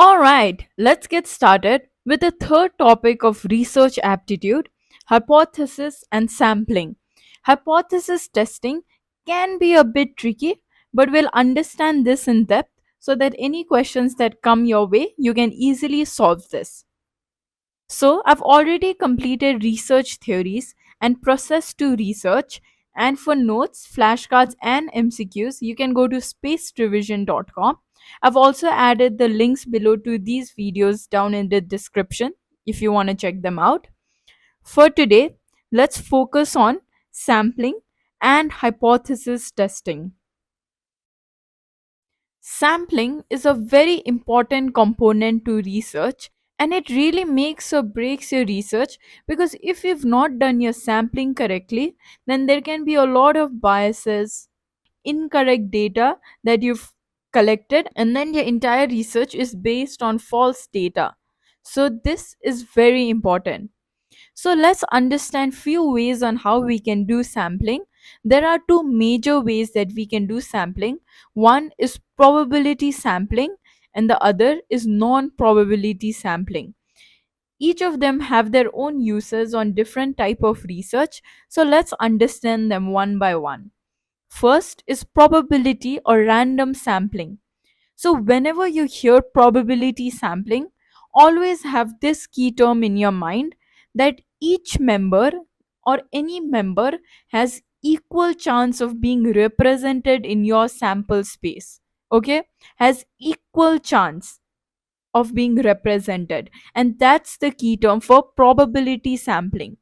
Alright, let's get started with the third topic of research aptitude, hypothesis and sampling. Hypothesis testing can be a bit tricky, but we'll understand this in depth so that any questions that come your way, you can easily solve this. So, I've already completed research theories and process to research. And for notes, flashcards, and MCQs, you can go to spacerevision.com. I've also added the links below to these videos down in the description if you want to check them out. For today, let's focus on sampling and hypothesis testing. Sampling is a very important component to research, and it really makes or breaks your research because if you've not done your sampling correctly, then there can be a lot of biases, incorrect data that you've collected, and then your entire research is based on false data. So, this is very important. So let's understand few ways on how we can do sampling. There are two major ways that we can do sampling. One is probability sampling and the other is non-probability sampling. Each of them have their own uses on different type of research. So let's understand them one by one. First is probability or random sampling. So, whenever you hear probability sampling, always have this key term in your mind that each member or any member has equal chance of being represented in your sample space. Okay? Has equal chance of being represented. And that's the key term for probability sampling.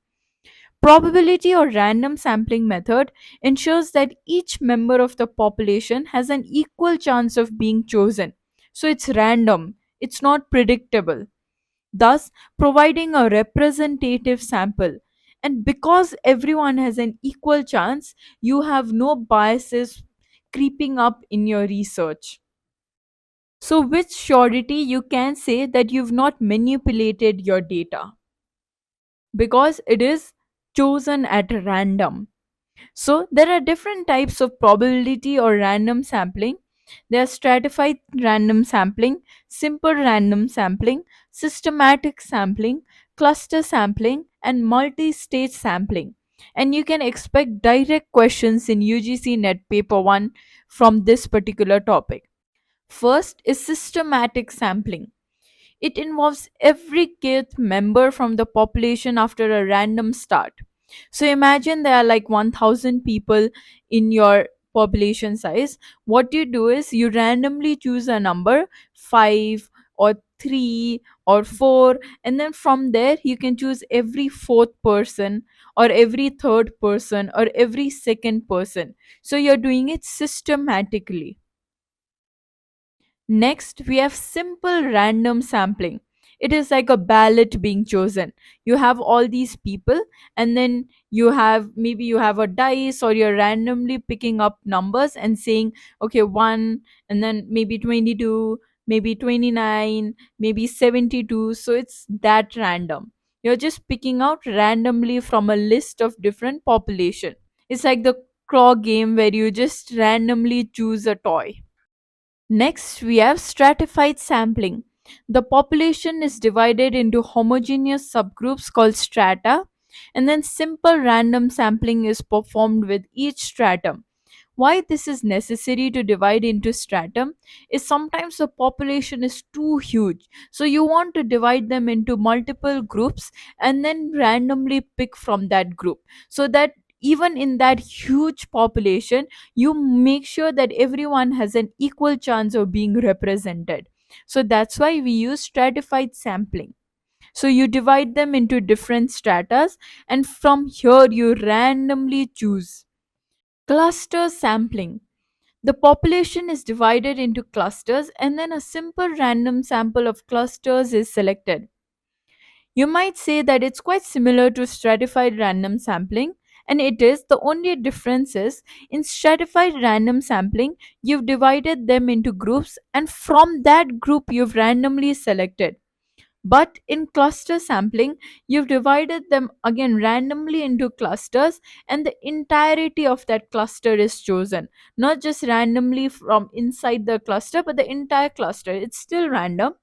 Probability or random sampling method ensures that each member of the population has an equal chance of being chosen. So it's random, it's not predictable, thus providing a representative sample. And because everyone has an equal chance, you have no biases creeping up in your research. So, with surety, you can say that you've not manipulated your data because it is chosen at random. So there are different types of probability or random sampling. There are stratified random sampling, simple random sampling, systematic sampling, cluster sampling, and multi-stage sampling. And you can expect direct questions in UGC Net Paper 1 from this particular topic. First is systematic sampling. It involves every kith member from the population after a random start. So imagine there are like 1000 people in your population size. What you do is you randomly choose a number 5 or 3 or 4, and then from there you can choose every fourth person or every third person or every second person. So you're doing it systematically. Next, we have simple random sampling. It is like a ballot being chosen. You have all these people, and then you have a dice, or you're randomly picking up numbers and saying, okay, 1, and then maybe 22, maybe 29, maybe 72. So it's that random. You're just picking out randomly from a list of different population. It's like the claw game where you just randomly choose a toy. Next, we have stratified sampling. The population is divided into homogeneous subgroups called strata, and then simple random sampling is performed with each stratum. Why this is necessary to divide into stratum is sometimes the population is too huge. So you want to divide them into multiple groups and then randomly pick from that group so that even in that huge population, you make sure that everyone has an equal chance of being represented. So that's why we use stratified sampling. So you divide them into different stratas, and from here you randomly choose. Cluster sampling. The population is divided into clusters, and then a simple random sample of clusters is selected. You might say that it's quite similar to stratified random sampling, and it is. The only difference is in stratified random sampling, you've divided them into groups, and from that group, you've randomly selected. But in cluster sampling, you've divided them again randomly into clusters, and the entirety of that cluster is chosen. Not just randomly from inside the cluster, but the entire cluster. It's still random.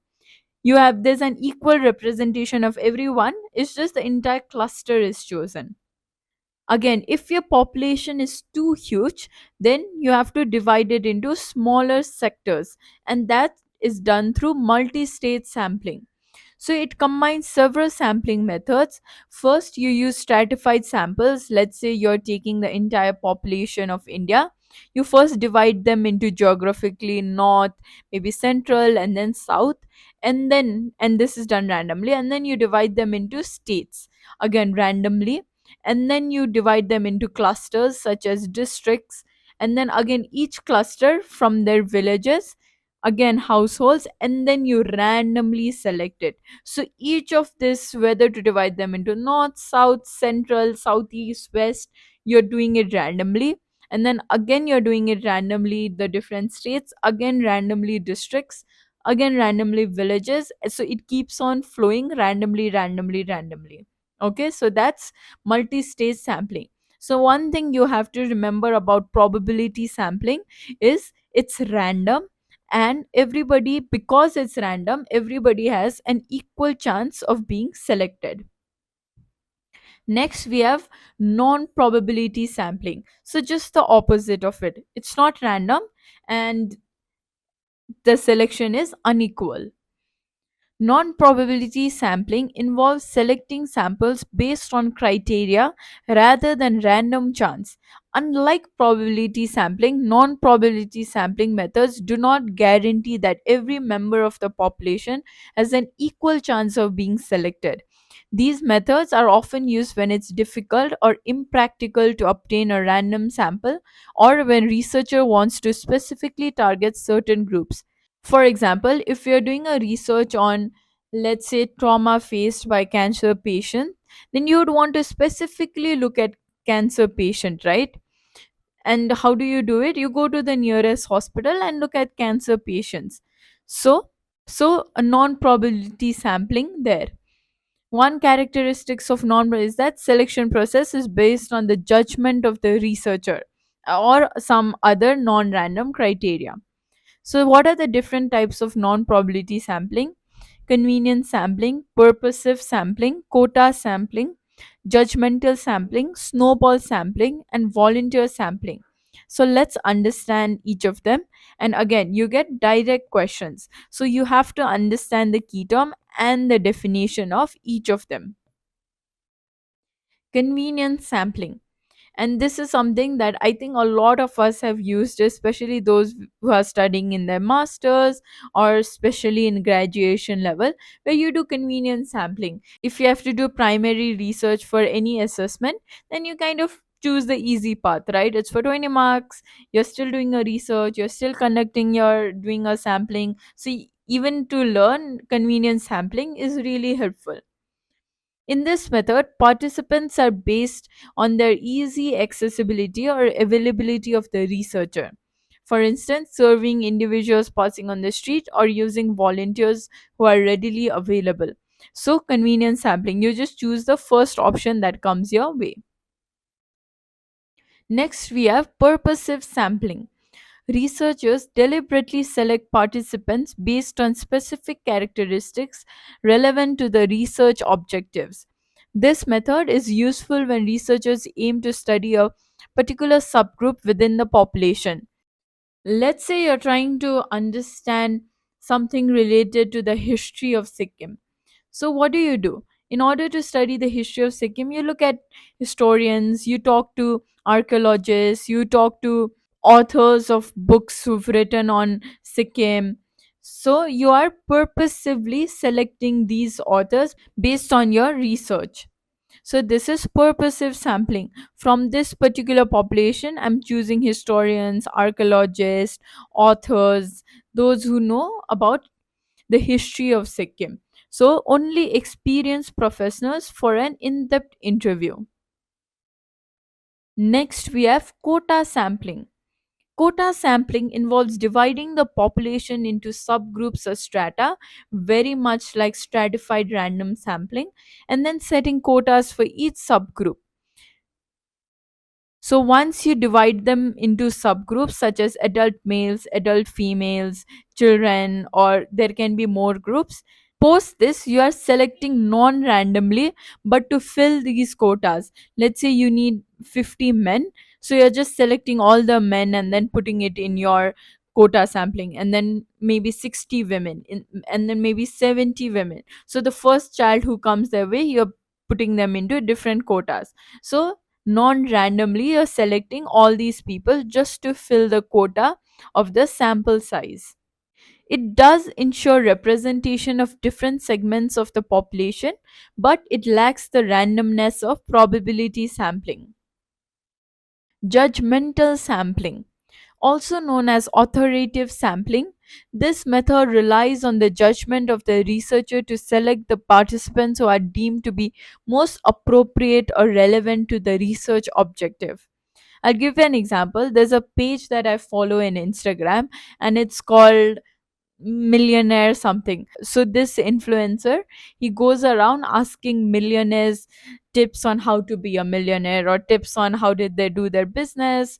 There's an equal representation of everyone, it's just the entire cluster is chosen. Again, if your population is too huge, then you have to divide it into smaller sectors, and that is done through multi-stage sampling. So it combines several sampling methods. First, you use stratified samples. Let's say you're taking the entire population of India. You first divide them into geographically north, maybe central, and then south. And this is done randomly. And then you divide them into states, again randomly. And then you divide them into clusters, such as districts. And then again, each cluster from their villages, again households, and then you randomly select it. So each of this, whether to divide them into north, south, central, southeast, west, you're doing it randomly. And then again you're doing it randomly the different states, again randomly districts, again randomly villages. So it keeps on flowing randomly, randomly, randomly. Okay, so that's multi-stage sampling. So one thing you have to remember about probability sampling is it's random, and everybody, because it's random, everybody has an equal chance of being selected. Next we have non-probability sampling, so just the opposite of it. It's not random, and the selection is unequal. Non-probability sampling involves selecting samples based on criteria rather than random chance. Unlike probability sampling, non-probability sampling methods do not guarantee that every member of the population has an equal chance of being selected. These methods are often used when it's difficult or impractical to obtain a random sample, or when researcher wants to specifically target certain groups. For example, if you're doing a research on, let's say, trauma faced by cancer patient, then you would want to specifically look at cancer patient, right? And how do you do it? You go to the nearest hospital and look at cancer patients. So a non-probability sampling there. One characteristics of non is that selection process is based on the judgment of the researcher or some other non-random criteria. So, what are the different types of non probability sampling? Convenience sampling, purposive sampling, quota sampling, judgmental sampling, snowball sampling, and volunteer sampling. So, let's understand each of them. And again, you get direct questions. So, you have to understand the key term and the definition of each of them. Convenience sampling, and this is something that I think a lot of us have used, especially those who are studying in their masters or especially in graduation level, where you do convenience sampling. If you have to do primary research for any assessment, then you kind of choose the easy path, right? It's for 20 marks, you're still doing a research, you're still conducting your doing a sampling. So even to learn, convenience sampling is really helpful. In this method, participants are based on their easy accessibility or availability of the researcher. For instance, serving individuals passing on the street or using volunteers who are readily available. So, convenience sampling, you just choose the first option that comes your way. Next, we have purposive sampling. Researchers deliberately select participants based on specific characteristics relevant to the research objectives. This method is useful when researchers aim to study a particular subgroup within the population. Let's say you're trying to understand something related to the history of Sikkim. So, what do you do? In order to study the history of Sikkim, you look at historians, you talk to archaeologists, you talk to authors of books who've written on Sikkim. So, you are purposively selecting these authors based on your research. So, this is purposive sampling. From this particular population, I'm choosing historians, archaeologists, authors, those who know about the history of Sikkim. So, only experienced professionals for an in depth interview. Next, we have quota sampling. Quota sampling involves dividing the population into subgroups or strata, very much like stratified random sampling, and then setting quotas for each subgroup. So once you divide them into subgroups such as adult males, adult females, children, or there can be more groups, Post this, you are selecting non randomly but to fill these quotas. Let's say you need 50 men, so you're just selecting all the men and then putting it in your quota sampling, and then maybe 60 women and then maybe 70 women. So the first child who comes their way, you're putting them into different quotas. So non randomly, you're selecting all these people just to fill the quota of the sample size. It does ensure representation of different segments of the population, but it lacks the randomness of probability sampling. Judgmental sampling, also known as authoritative sampling, this method relies on the judgment of the researcher to select the participants who are deemed to be most appropriate or relevant to the research objective. I'll give you an example. There's a page that I follow in Instagram, and it's called millionaire something. So this influencer, he goes around asking millionaires tips on how to be a millionaire, or tips on how did they do their business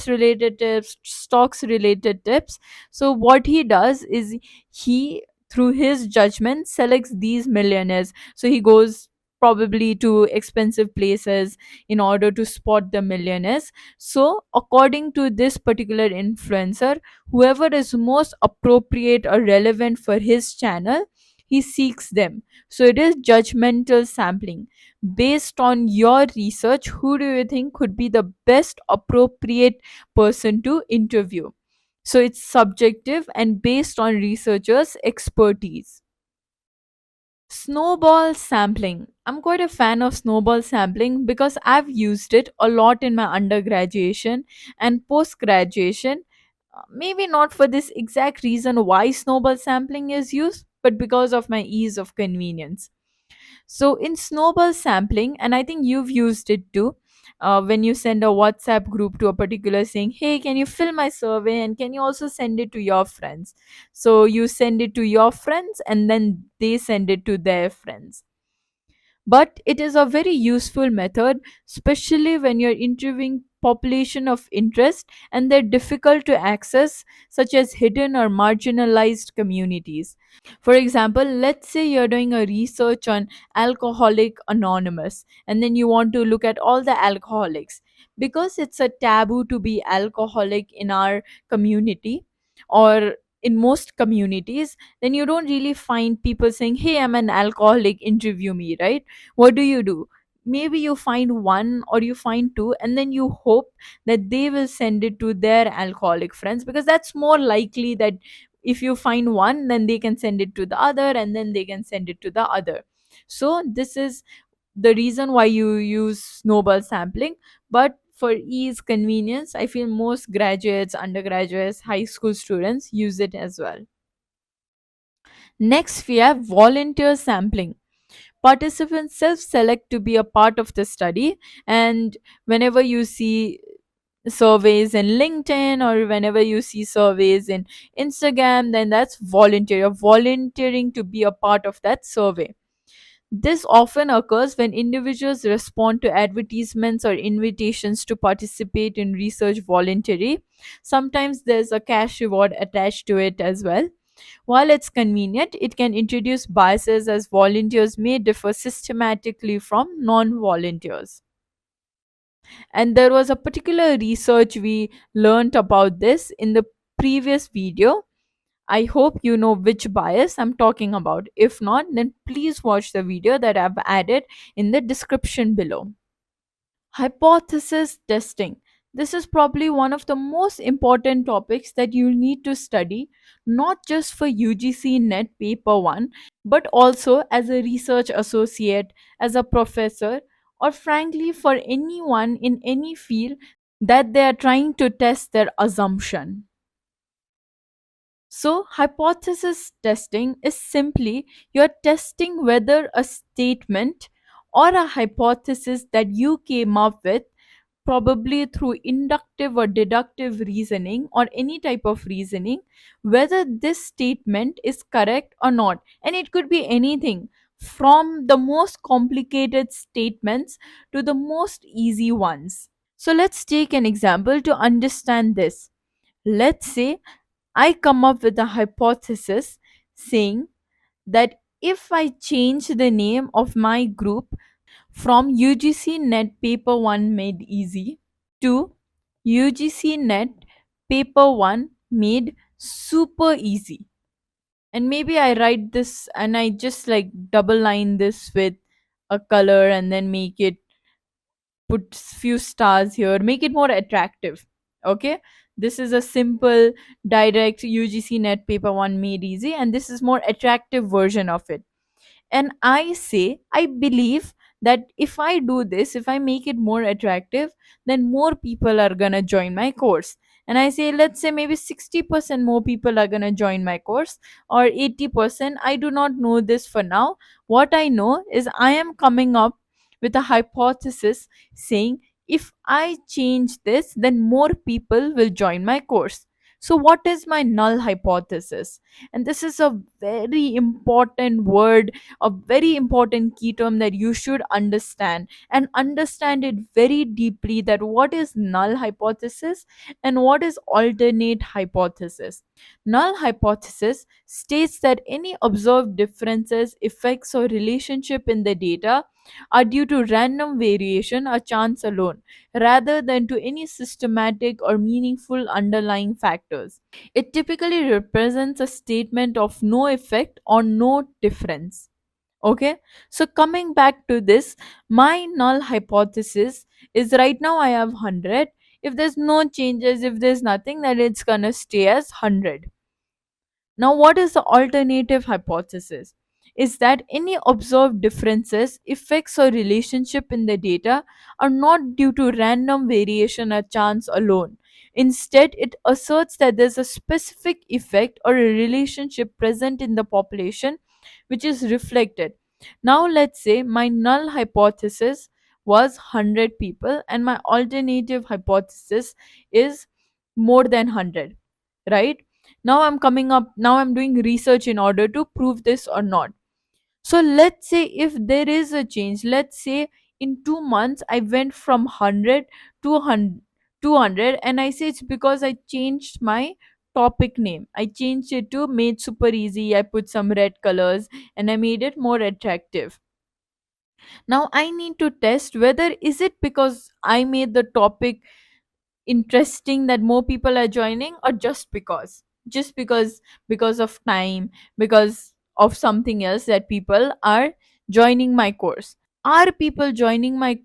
related tips, stocks related tips. So what he does is, he through his judgment selects these millionaires. So he goes probably to expensive places in order to spot the millionaires. So according to this particular influencer, whoever is most appropriate or relevant for his channel, he seeks them. So it is judgmental sampling. Based on your research, who do you think could be the best appropriate person to interview? So it's subjective and based on researchers' expertise. Snowball sampling. I'm quite a fan of snowball sampling because I've used it a lot in my undergraduation and post graduation. Maybe not for this exact reason why snowball sampling is used, but because of my ease of convenience. So, in snowball sampling, and I think you've used it too, when you send a WhatsApp group to a particular saying, hey, can you fill my survey and can you also send it to your friends? So, you send it to your friends and then they send it to their friends. But it is a very useful method, especially when you're interviewing population of interest and they're difficult to access, such as hidden or marginalized communities. For example, let's say you're doing a research on Alcoholic Anonymous, and then you want to look at all the alcoholics. Because it's a taboo to be alcoholic in our community, or in most communities, then you don't really find people saying, hey, I'm an alcoholic, interview me, right? What do? Maybe you find one or you find two, and then you hope that they will send it to their alcoholic friends, because that's more likely that if you find one, then they can send it to the other, and then they can send it to the other. So this is the reason why you use snowball sampling. But for ease, convenience, I feel most graduates, undergraduates, high school students use it as well. Next, we have volunteer sampling. Participants self select to be a part of the study, and whenever you see surveys in LinkedIn, or whenever you see surveys in Instagram, then that's volunteer. You're volunteering to be a part of that survey. This often occurs when individuals respond to advertisements or invitations to participate in research voluntarily. Sometimes there's a cash reward attached to it as well. While it's convenient, it can introduce biases as volunteers may differ systematically from non volunteers. And there was a particular research we learned about this in the previous video. I hope you know which bias I'm talking about. If not, then please watch the video that I've added in the description below. Hypothesis testing. This is probably one of the most important topics that you need to study, not just for UGC NET paper 1, but also as a research associate, as a professor, or frankly for anyone in any field that they are trying to test their assumption. So, hypothesis testing is simply you're testing whether a statement or a hypothesis that you came up with, probably through inductive or deductive reasoning or any type of reasoning, whether this statement is correct or not. And it could be anything from the most complicated statements to the most easy ones. So, let's take an example to understand this. Let's say I come up with a hypothesis saying that if I change the name of my group from UGC Net Paper 1 Made Easy to UGC Net Paper 1 Made Super Easy, and maybe I write this and I just like double line this with a color and then make it, put few stars here, make it more attractive. Okay, this is a simple direct UGC Net Paper 1 Made Easy, and this is more attractive version of it. And I say, I believe that if I do this, if I make it more attractive, then more people are gonna join my course. And I say, let's say maybe 60% more people are gonna join my course, or 80%. I do not know this for now. What I know is I am coming up with a hypothesis saying, if I change this, then more people will join my course. So, what is my null hypothesis? And this is a very important word, a very important key term that you should understand, and understand it very deeply, that what is null hypothesis and what is alternate hypothesis. Null hypothesis states that any observed differences, effects, or relationship in the data are due to random variation or chance alone, rather than to any systematic or meaningful underlying factors. It typically represents a statement of no effect or no difference. Okay, so coming back to this, my null hypothesis is right now I have 100. If there's no changes, if there's nothing, then it's gonna stay as 100. Now, what is the alternative hypothesis? Is that any observed differences, effects, or relationship in the data are not due to random variation or chance alone. Instead, it asserts that there's a specific effect or a relationship present in the population which is reflected. Now, let's say my null hypothesis was 100 people, and my alternative hypothesis is more than 100, right? Now I'm coming up, now I'm doing research in order to prove this or not. So let's say if there is a change, let's say in 2 months I went from 100 to 100, 200, and I say it's because I changed my topic name. I changed it to made super easy, I put some red colors, and I made it more attractive. Now I need to test whether is it because I made the topic interesting that more people are joining, or just because of time, because of something else, that people are joining my course. Are people joining my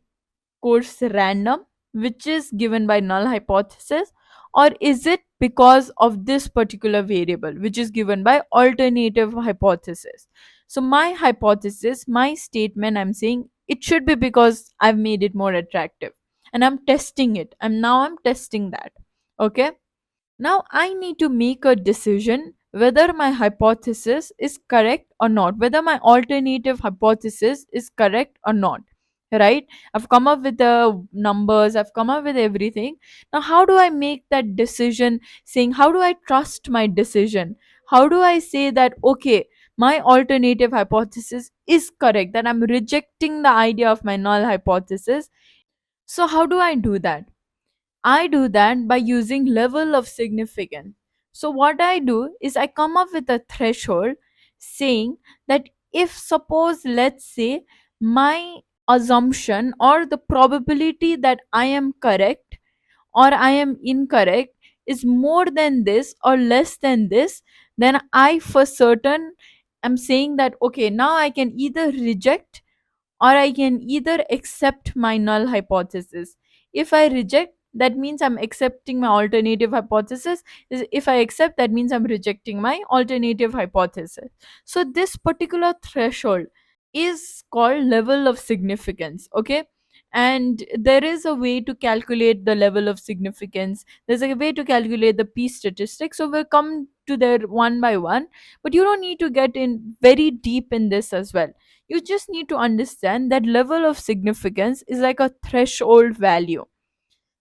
course random, which is given by null hypothesis, or is it because of this particular variable which is given by alternative hypothesis? So my hypothesis, my statement, I'm saying it should be because I've made it more attractive, and I'm testing it, and now I'm testing that. Okay, now I need to make a decision whether my hypothesis is correct or not, whether my alternative hypothesis is correct or not. Right? I've come up with the numbers, I've come up with everything. Now, how do I make that decision? Saying, how do I trust my decision? How do I say that, okay, my alternative hypothesis is correct, that I'm rejecting the idea of my null hypothesis? So, how do I do that? I do that by using level of significance. So, what I do is I come up with a threshold saying that if, suppose, let's say, my assumption or the probability that I am correct or I am incorrect is more than this or less than this, then I for certain am saying that, okay, now I can either reject or I can either accept my null hypothesis. If I reject, that means I'm accepting my alternative hypothesis. If I accept, that means I'm rejecting my alternative hypothesis. So, this particular threshold is called level of significance. Okay. And there is a way to calculate the level of significance. There's a way to calculate the p statistic. So we'll come to there one by one. But you don't need to get in very deep in this as well. You just need to understand that level of significance is like a threshold value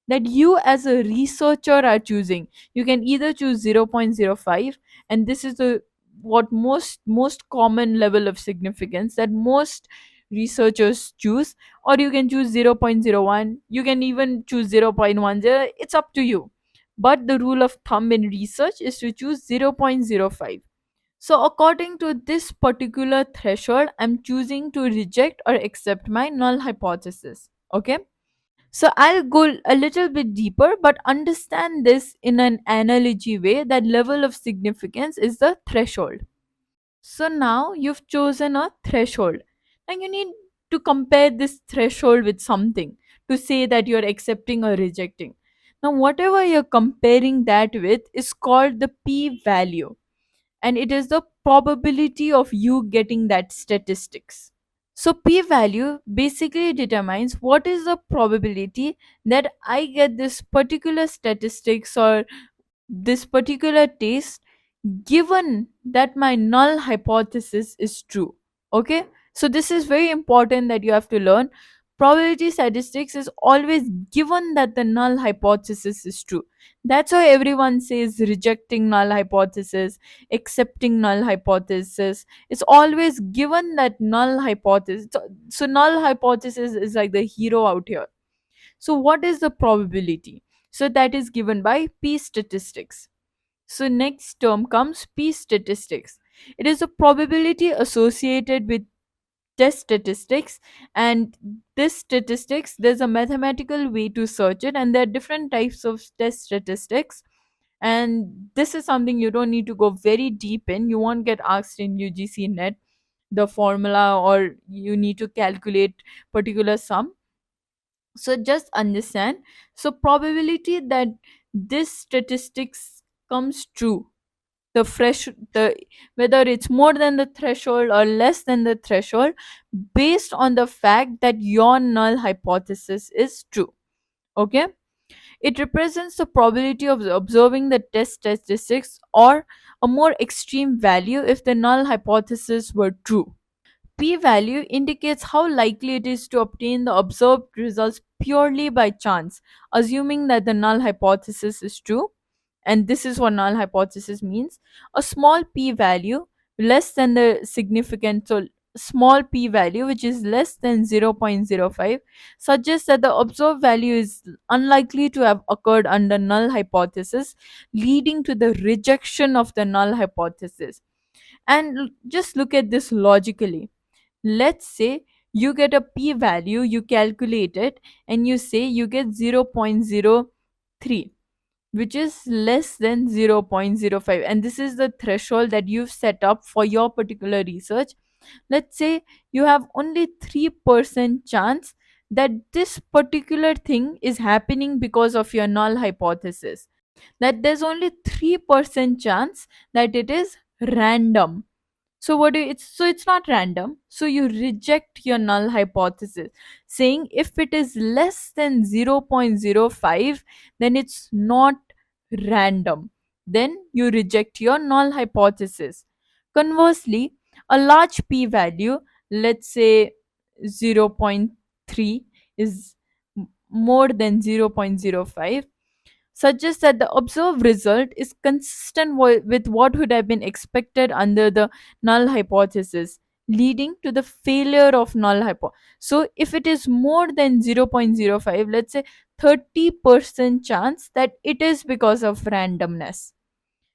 that you as a researcher are choosing. You can either choose 0.05, and this is the what most common level of significance that most researchers choose, or you can choose 0.01, you can even choose 0.10. It's up to you, but the rule of thumb in research is to choose 0.05. So according to this particular threshold, I'm choosing to reject or accept my null hypothesis. Okay, so I'll go a little bit deeper, but understand this in an analogy way. That level of significance is the threshold. So now you've chosen a threshold. Now you need to compare this threshold with something to say that you're accepting or rejecting. Now, whatever you're comparing that with is called the p value, and it is the probability of you getting that statistics. So p value basically determines what is the probability that I get this particular statistics or this particular test given that my null hypothesis is true. Okay, so this is very important that you have to learn. Probability statistics is always given that the null hypothesis is true. That's why everyone says rejecting null hypothesis, accepting null hypothesis. It's always given that null hypothesis. So null hypothesis is like the hero out here. So what is the probability? So that is given by p statistics. So next term comes p statistics. It is a probability associated with test statistics, and this statistics, there's a mathematical way to search it, and there are different types of test statistics, and this is something you don't need to go very deep in. You won't get asked in UGC net the formula, or you need to calculate particular sum. So just understand, so probability that this statistics comes true, the fresh the whether it's more than the threshold or less than the threshold, based on the fact that your null hypothesis is true. Okay, it represents the probability of observing the test statistics, or a more extreme value if the null hypothesis were true. P value indicates how likely it is to obtain the observed results purely by chance, assuming that the null hypothesis is true. And this is what null hypothesis means. A small p value less than the significant, so small p value which is less than 0.05 suggests that the observed value is unlikely to have occurred under null hypothesis, leading to the rejection of the null hypothesis. And just look at this logically. Let's say you get a p value, you calculate it, and you say you get 0.03, which is less than 0.05, and this is the threshold that you've set up for your particular research. Let's say you have only 3% chance that this particular thing is happening because of your null hypothesis, that there's only 3% chance that it is random. So what do you, it's not random, so you reject your null hypothesis, saying if it is less than 0.05, then it's not random, then you reject your null hypothesis. Conversely, a large p value, let's say zero point 0.3 is more than 0.05, suggests that the observed result is consistent with what would have been expected under the null hypothesis, leading to the failure of null hypothesis. So if it is more than 0.05, let's say 30% chance that it is because of randomness.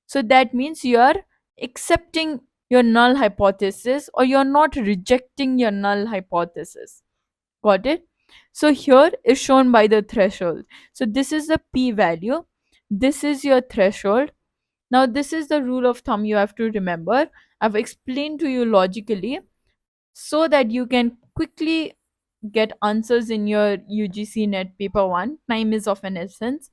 So that means you are accepting your null hypothesis, or you're not rejecting your null hypothesis. Got it? So here is shown by the threshold. So this is the p value. This is your threshold. Now this is the rule of thumb you have to remember. I've explained to you logically so that you can quickly get answers in your UGC net paper 1. Time is of an essence.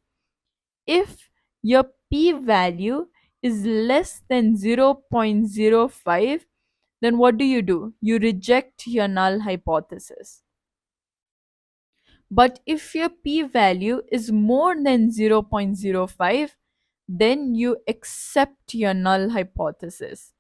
If your p value is less than 0.05, then what do? You reject your null hypothesis. But if your p value is more than 0.05, then you accept your null hypothesis.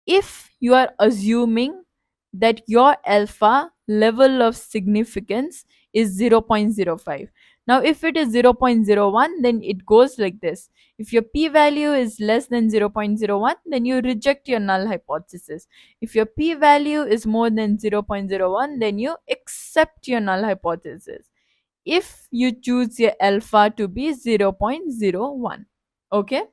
If you are assuming that your alpha level of significance is 0.05. Now, if it is 0.01, then it goes like this. If your p value is less than 0.01, then you reject your null hypothesis. If your p value is more than 0.01, then you accept your null hypothesis. If you choose your alpha to be 0.01. Okay?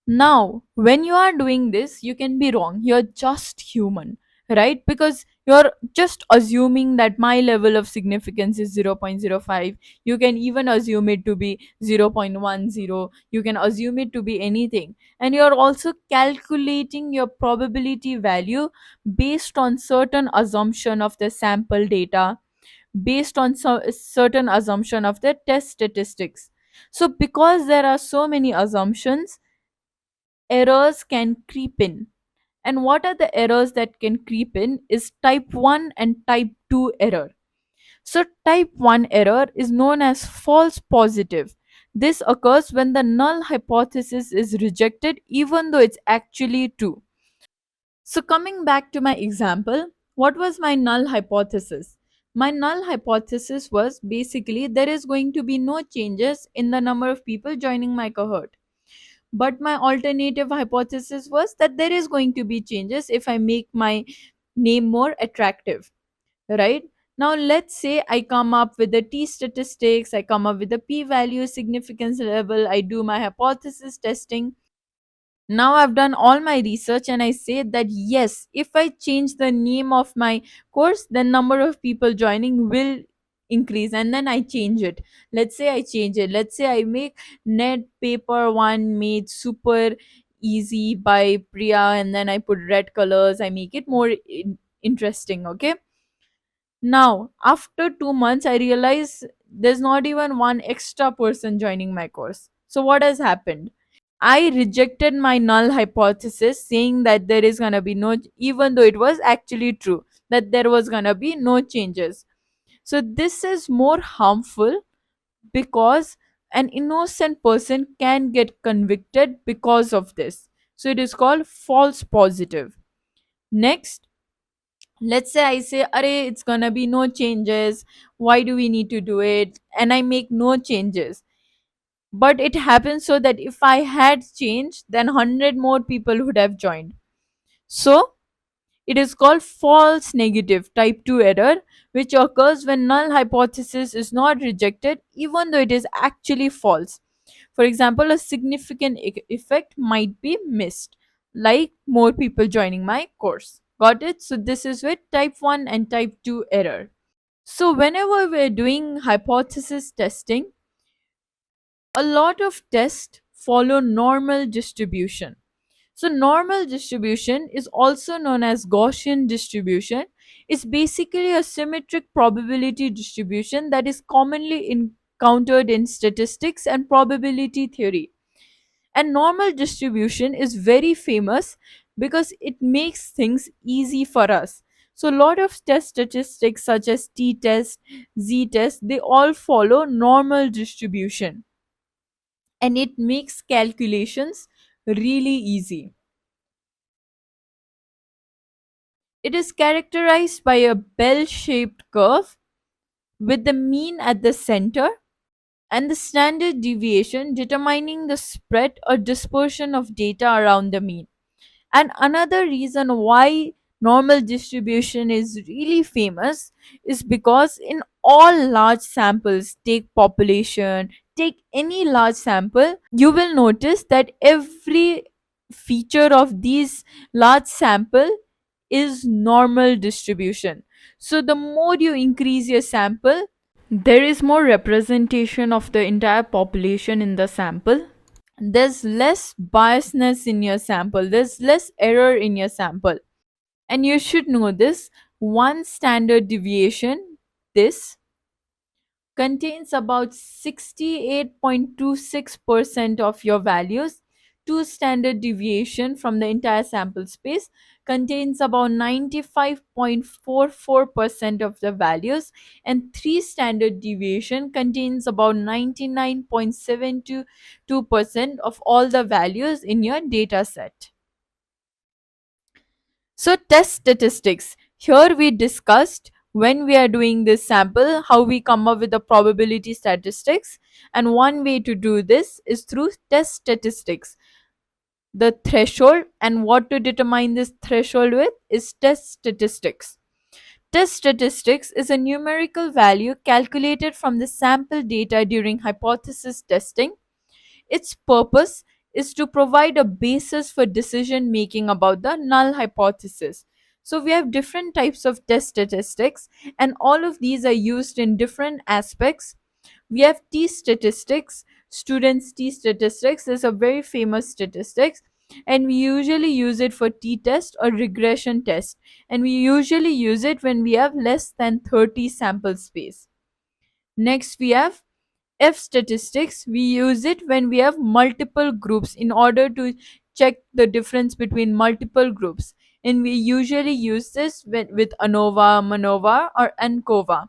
Now, when you are doing this, you can be wrong. You're just human, right? Because you're just assuming that my level of significance is 0.05. You can even assume it to be 0.10. You can assume it to be anything. And you're also calculating your probability value based on certain assumption of the sample data, based on certain assumption of the test statistics. So, because there are so many assumptions, errors can creep in. And what are the errors that can creep in is type 1 and type 2 error. So, type 1 error is known as false positive. This occurs when the null hypothesis is rejected even though it's actually true. So, coming back to my example, what was my null hypothesis? My null hypothesis was basically there is going to be no changes in the number of people joining my cohort. But my alternative hypothesis was that there is going to be changes if I make my name more attractive, right? Now, let's say I come up with the t statistics, I come up with the p value significance level, I do my hypothesis testing. Now I've done all my research and I say that yes, if I change the name of my course, then number of people joining will increase, and then I change it. Let's say I change it. Let's say I make net paper one made super easy by Priya, and then I put red colors. I make it more interesting. Okay. Now, after 2 months, I realize there's not even one extra person joining my course. So, what has happened? I rejected my null hypothesis saying that there is gonna be no, even though it was actually true, that there was gonna be no changes. So, this is more harmful because an innocent person can get convicted because of this. So, it is called false positive. Next, let's say I say, Array, it's gonna be no changes. Why do we need to do it? And I make no changes, but it happens so that if I had changed, then 100 more people would have joined. So it is called false negative type 2 error, which occurs when null hypothesis is not rejected even though it is actually false. For example, a significant effect might be missed, like more people joining my course. Got it? So this is with type 1 and type 2 error. So whenever we're doing hypothesis testing, a lot of tests follow normal distribution. So, normal distribution is also known as Gaussian distribution. It's basically a symmetric probability distribution that is commonly encountered in statistics and probability theory. And normal distribution is very famous because it makes things easy for us. So, a lot of test statistics such as t test, z test, they all follow normal distribution, and it makes calculations really easy. It is characterized by a bell shaped curve with the mean at the center and the standard deviation determining the spread or dispersion of data around the mean. And another reason why normal distribution is really famous is because in all large samples, take population, take any large sample, you will notice that every feature of these large sample is normal distribution. So the more you increase your sample, there is more representation of the entire population in the sample. There's less biasness in your sample, there's less error in your sample. And you should know this: one standard deviation, this contains about 68.26% of your values. Two standard deviation from the entire sample space contains about 95.44% of the values, and three standard deviation contains about 99.722% of all the values in your data set. So, test statistics. Here we discussed when we are doing this sample how we come up with the probability statistics, and one way to do this is through test statistics. The threshold and what to determine this threshold with is test statistics. Test statistics is a numerical value calculated from the sample data during hypothesis testing. Its purpose is to provide a basis for decision making about the null hypothesis. So we have different types of test statistics, and all of these are used in different aspects. We have T statistics. Students, T statistics is a very famous statistics, and we usually use it for T test or regression test, and we usually use it when we have less than 30 sample space. Next we have F statistics. We use it when we have multiple groups in order to check the difference between multiple groups, and we usually use this with ANOVA, MANOVA or ANCOVA.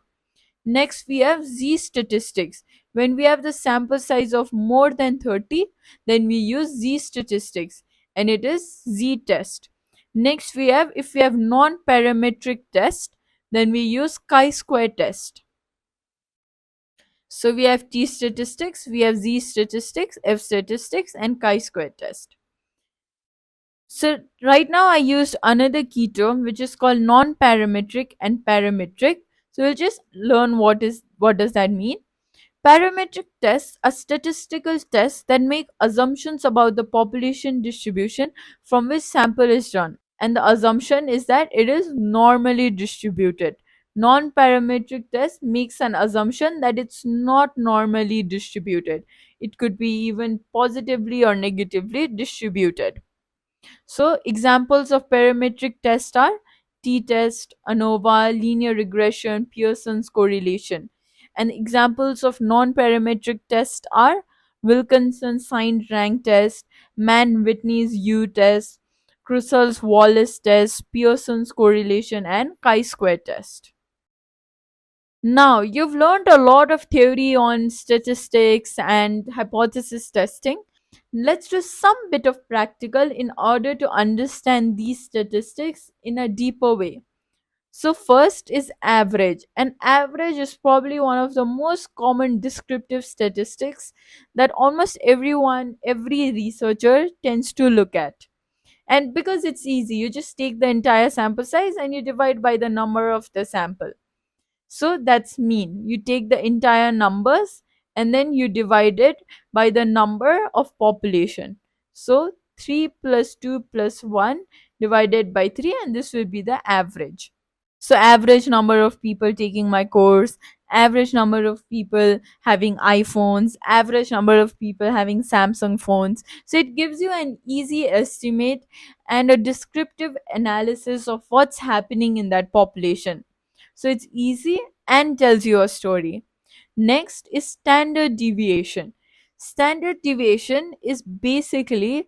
Next, we have Z statistics. When we have the sample size of more than 30, then we use Z statistics, and it is Z test. Next, we have, if we have non-parametric test, then we use chi-square test. So we have T statistics, we have Z statistics, F statistics, and chi-square test. So right now I used another key term which is called non-parametric and parametric. So we'll just learn what does that mean. Parametric tests are statistical tests that make assumptions about the population distribution from which sample is run, and the assumption is that it is normally distributed. Non-parametric test makes an assumption that it's not normally distributed. It could be even positively or negatively distributed. So examples of parametric tests are t-test, ANOVA, linear regression, Pearson's correlation. And examples of non-parametric tests are Wilkinson signed rank test, Mann-Whitney's U-test, Krusell's-Wallace test, Pearson's correlation, and chi-square test. Now, you've learned a lot of theory on statistics and hypothesis testing. Let's do some bit of practical in order to understand these statistics in a deeper way. So, first is average. And average is probably one of the most common descriptive statistics that almost everyone, every researcher tends to look at. And because it's easy, you just take the entire sample size and you divide by the number of the sample. So that's mean. You take the entire numbers and then you divide it by the number of population. So 3 plus 2 plus 1 divided by 3, and this will be the average. So average number of people taking my course, average number of people having iPhones, average number of people having Samsung phones. So it gives you an easy estimate and a descriptive analysis of what's happening in that population. So it's easy and tells you a story. Next is standard deviation. Standard deviation is basically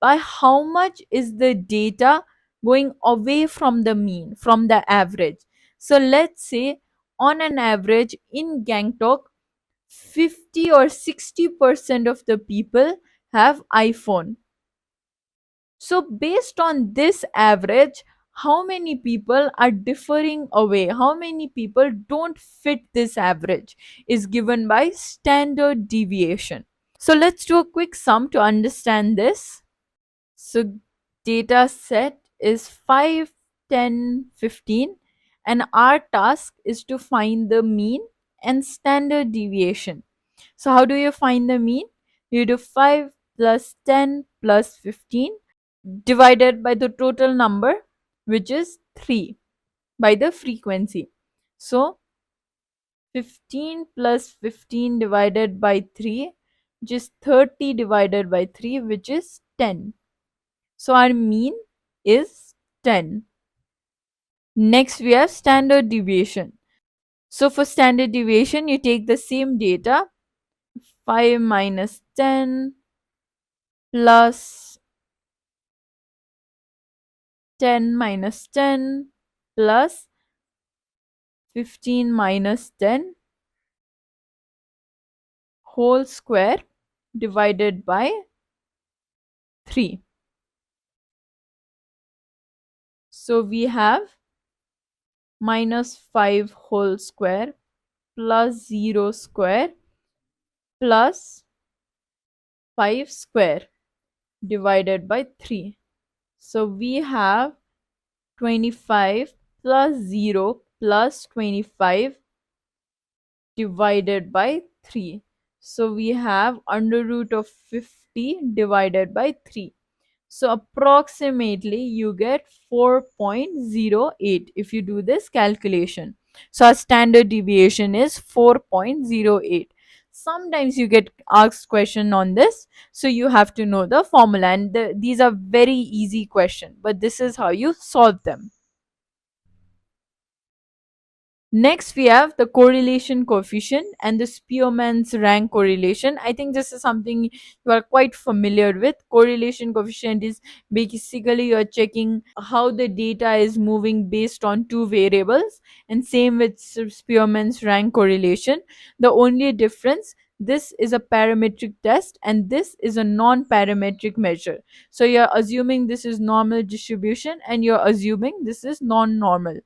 by how much is the data going away from the mean, from the average. So let's say on an average in Gangtok, 50 or 60% of the people have iPhone. So based on this average, how many people are differing away, how many people don't fit this average is given by standard deviation. So let's do a quick sum to understand this. So data set is 5, 10, 15, and our task is to find the mean and standard deviation. So how do you find the mean? You do 5 plus 10 plus 15 divided by the total number, which is 3, by the frequency. So 15 plus 15 divided by 3, which is 30 divided by 3, which is 10. So our mean is 10. Next we have standard deviation. So for standard deviation, you take the same data, 5 minus 10 plus 10 minus 10 plus 15 minus 10 whole square divided by 3. So we have minus 5 whole square plus 0 square plus 5 square divided by 3. So we have 25 plus 0 plus 25 divided by 3. So we have under root of 50 50 divided by 3. So approximately you get 4.08 if you do this calculation. So our standard deviation is 4.08. Sometimes you get asked question on this, so you have to know the formula, and these are very easy question, but this is how you solve them. Next, we have the correlation coefficient and the Spearman's rank correlation. I think this is something you are quite familiar with. Correlation coefficient is basically you are checking how the data is moving based on two variables, and same with Spearman's rank correlation. The only difference, this is a parametric test and this is a non-parametric measure. So you're assuming this is normal distribution and you're assuming this is non-normal.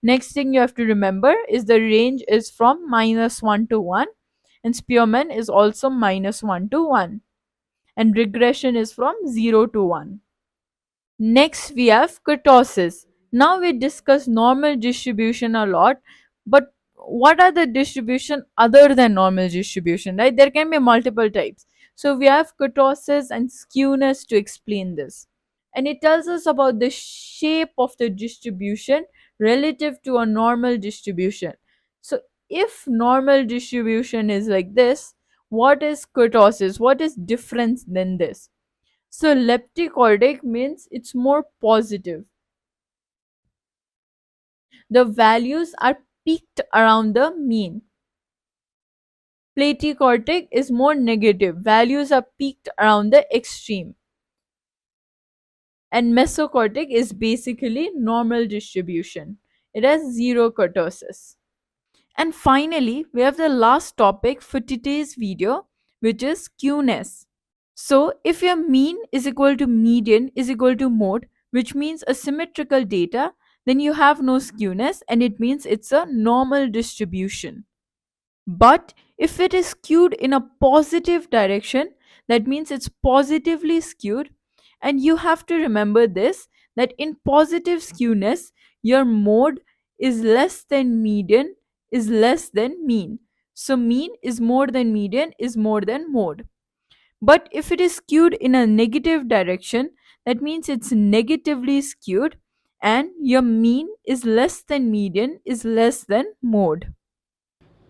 Next thing you have to remember is the range is from -1 to 1, and Spearman is also -1 to 1, and regression is from 0 to 1. Next we have kurtosis. Now we discuss normal distribution a lot, but what are the distribution other than normal distribution, right? There can be multiple types. So we have kurtosis and skewness to explain this, and it tells us about the shape of the distribution relative to a normal distribution. So if normal distribution is like this, what is kurtosis? What is different than this? So lepticortic means it's more positive. The values are peaked around the mean. Platycortic is more negative. Values are peaked around the extreme. And mesocortic is basically normal distribution. It has zero kurtosis. And finally, we have the last topic for today's video, which is skewness. So if your mean is equal to median is equal to mode, which means a symmetrical data, then you have no skewness and it means it's a normal distribution. But if it is skewed in a positive direction, that means it's positively skewed. And you have to remember this, that in positive skewness, your mode is less than median is less than mean. So mean is more than median is more than mode. But if it is skewed in a negative direction, that means it's negatively skewed and your mean is less than median is less than mode.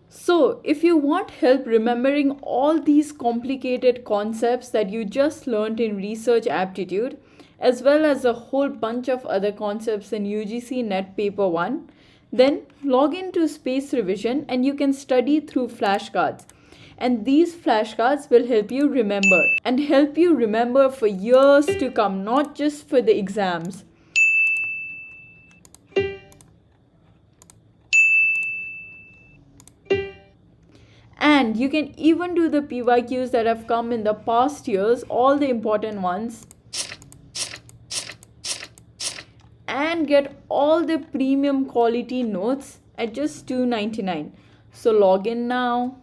So, if you want help remembering all these complicated concepts that you just learned in Research Aptitude, as well as a whole bunch of other concepts in UGC Net Paper 1, then log into Space Revision and you can study through flashcards. And these flashcards will help you remember and help you remember for years to come, not just for the exams. And you can even do the PYQs that have come in the past years, all the important ones, and get all the premium quality notes at just $2.99. So log in now.